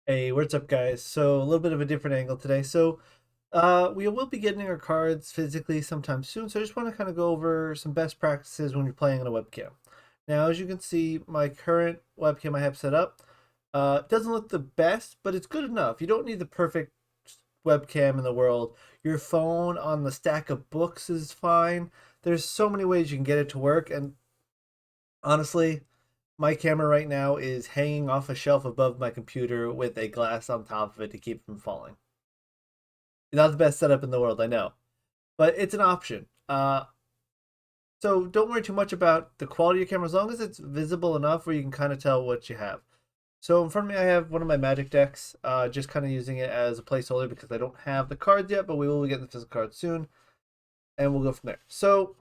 Hey, what's up, guys? So a little bit of a different angle today. We will be getting our cards physically sometime soon. So I just want to kind of go over some best practices when you're playing on a webcam. Now, as you can see, my current webcam I have set up doesn't look the best, but it's good enough. You don't need the perfect webcam in the world. Your phone on the stack of books is fine. There's so many ways you can get it to work, and honestly, my camera right now is hanging off a shelf above my computer with a glass on top of it to keep it from falling. Not the best setup in the world, I know, but it's an option. So don't worry too much about the quality of your camera as long as it's visible enough where you can kind of tell what you have. So in front of me, I have one of my Magic decks, just kind of using it as a placeholder because I don't have the cards yet, but we will be getting the physical cards soon, and we'll go from there. So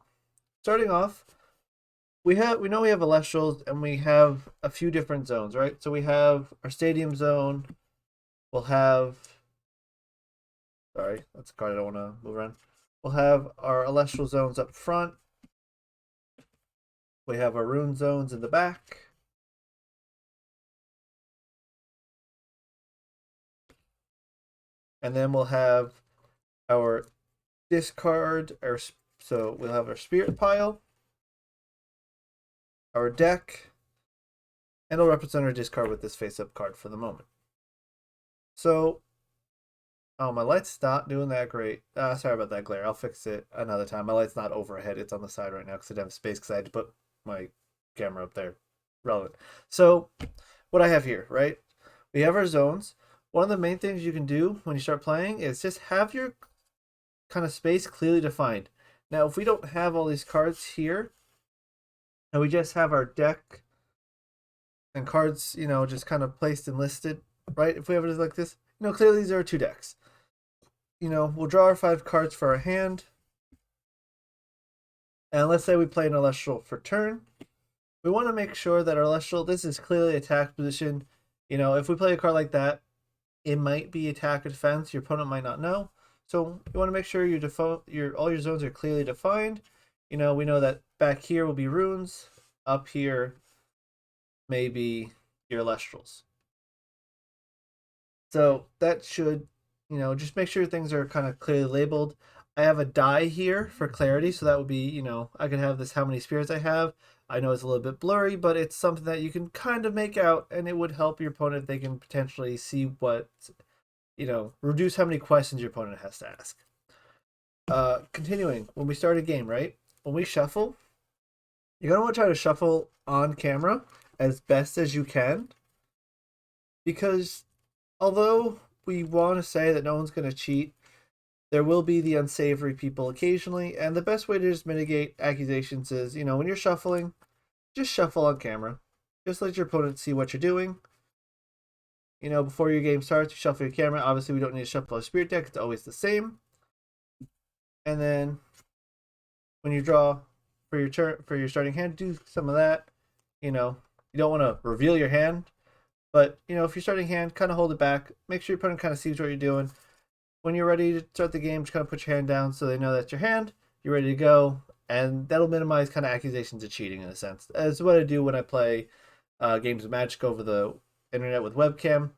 starting off, we know we have Celestials and we have a few different zones, right? So we have our Stadium Zone. We'll have, sorry, that's a card I don't want to move around. We'll have our Celestial Zones up front. We have our Rune Zones in the back. And then we'll have our discard, so we'll have our Spirit Pile, our deck, and it'll represent our discard with this face-up card for the moment. So, oh, my light's not doing that great. Sorry about that glare. I'll fix it another time. My light's not overhead. It's on the side right now because I didn't have space because I had to put my camera up there. Relevant. So, what I have here, right? We have our zones. One of the main things you can do when you start playing is just have your kind of space clearly defined. Now, if we don't have all these cards here, and we just have our deck and cards, just kind of placed and listed, right? If we have it like this, clearly these are two decks. We'll draw our 5 cards for our hand. And let's say we play an Celestial for turn. We want to make sure that our Celestial, this is clearly attack position. If we play a card like that, it might be attack or defense. Your opponent might not know. So you want to make sure all your zones are clearly defined. We know that back here will be runes. Up here, maybe your Celestials. So that should, just make sure things are kind of clearly labeled. I have a die here for clarity, so that would be, I can have this how many spirits I have. I know it's a little bit blurry, but it's something that you can kind of make out, and it would help your opponent if they can potentially see what, reduce how many questions your opponent has to ask. Continuing, when we start a game, right? When we shuffle, you're going to want to try to shuffle on camera as best as you can because although we want to say that no one's going to cheat, there will be the unsavory people occasionally, and the best way to just mitigate accusations is, when you're shuffling, just shuffle on camera. Just let your opponent see what you're doing. Before your game starts, you shuffle your camera. Obviously, we don't need to shuffle our spirit deck. It's always the same. And then when you draw for your turn for your starting hand, do some of that. You don't want to reveal your hand, but if you're starting hand, kind of hold it back. Make sure your opponent kind of sees what you're doing. When you're ready to start the game, just kind of put your hand down so they know that's your hand. You're ready to go, and that'll minimize kind of accusations of cheating in a sense. As what I do when I play games of Magic over the internet with webcam.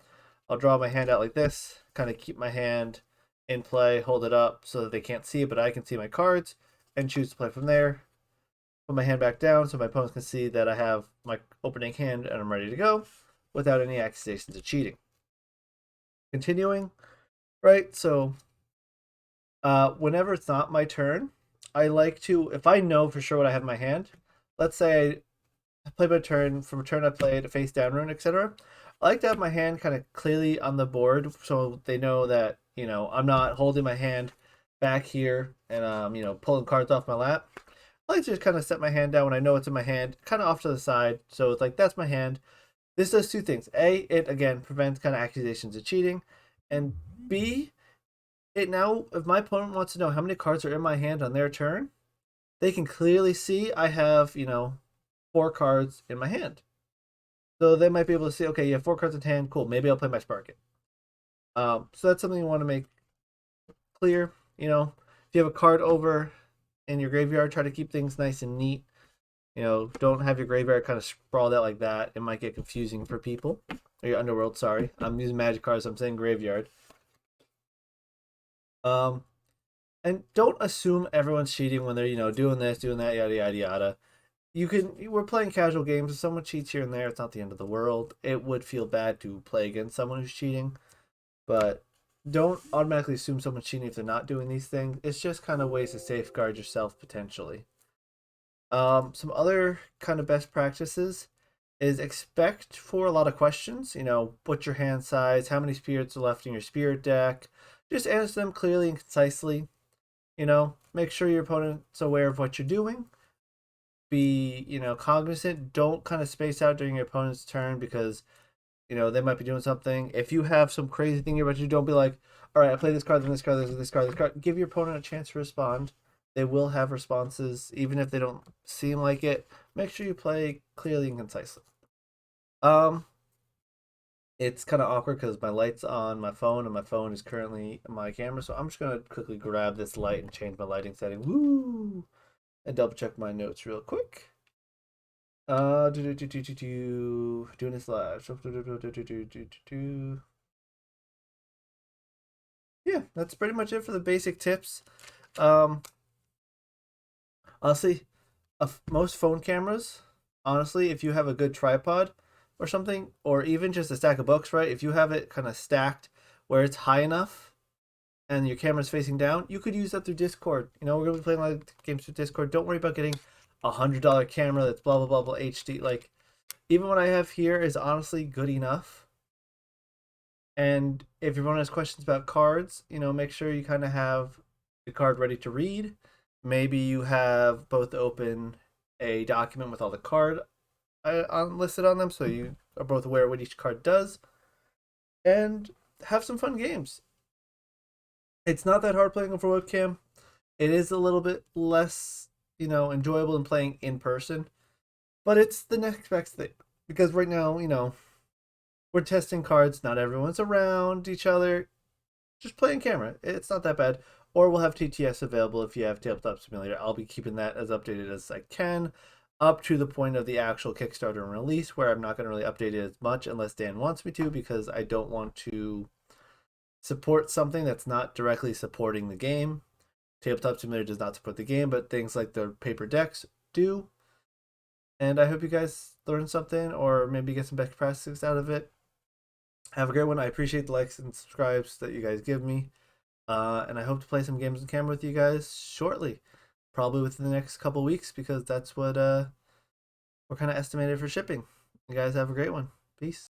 I'll draw my hand out like this, kind of keep my hand in play, hold it up so that they can't see it, but I can see my cards, and choose to play from there. Put my hand back down so my opponents can see that I have my opening hand and I'm ready to go without any accusations of cheating. Continuing, right? So whenever it's not my turn, I like to, if I know for sure what I have in my hand, let's say I played my turn, from a turn I played a face down rune, etc. I like to have my hand kind of clearly on the board so they know that, I'm not holding my hand back here and, pulling cards off my lap. I like to just kind of set my hand down when I know it's in my hand, kind of off to the side. So it's like, that's my hand. This does two things. A, it again prevents kind of accusations of cheating. And B, it now, if my opponent wants to know how many cards are in my hand on their turn, they can clearly see I have, 4 cards in my hand. So they might be able to see, okay, you have 4 cards in hand. Cool. Maybe I'll play my Spark-It. So that's something you want to make clear. If you have a card over in your graveyard, try to keep things nice and neat. Don't have your graveyard kind of sprawled out like that. It might get confusing for people. or your underworld. Sorry, I'm using magic cards. So I'm saying graveyard. Um, and don't assume everyone's cheating when they're doing this, doing that, yada yada yada. We're playing casual games. If someone cheats here and there, it's not the end of the world. It would feel bad to play against someone who's cheating, but don't automatically assume someone's cheating if they're not doing these things. It's just kind of ways to safeguard yourself potentially. Some other kind of best practices is expect for a lot of questions. What's your hand size? How many spirits are left in your spirit deck? Just answer them clearly and concisely. Make sure your opponent's aware of what you're doing. Be, cognizant. Don't kind of space out during your opponent's turn because, they might be doing something. If you have some crazy thing you're about to do, don't be like, all right, I play this card, then this card, this card, this card. Give your opponent a chance to respond. They will have responses, even if they don't seem like it. Make sure you play clearly and concisely. It's kind of awkward because my light's on my phone and my phone is currently my camera, so I'm just gonna quickly grab this light and change my lighting setting. Woo! And double check my notes real quick. Doing this live. Yeah, that's pretty much it for the basic tips. Um, honestly, most phone cameras, honestly, if you have a good tripod or something, or even just a stack of books, right? If you have it kind of stacked where it's high enough and your camera's facing down, you could use that through Discord. We're gonna be playing a lot of games through Discord. Don't worry about getting $100 camera that's blah blah blah blah HD. Like, even what I have here is honestly good enough. And if everyone has questions about cards, make sure you kind of have the card ready to read. Maybe you have both open a document with all the card listed on them, so you are both aware what each card does, and have some fun games. It's not that hard playing for webcam. It is a little bit less, enjoyable than playing in person, but it's the next best thing because right now, we're testing cards. Not everyone's around each other. Just play in camera. It's not that bad. Or we'll have TTS available if you have Tabletop Simulator. I'll be keeping that as updated as I can up to the point of the actual Kickstarter and release, where I'm not going to really update it as much unless Dan wants me to, because I don't want to support something that's not directly supporting the game. Tabletop Simulator does not support the game, but things like the paper decks do. And I hope you guys learned something or maybe get some best practices out of it. Have a great one. I appreciate the likes and subscribes that you guys give me. And I hope to play some games on camera with you guys shortly. Probably within the next couple weeks, because that's what we're kind of estimated for shipping. You guys have a great one. Peace.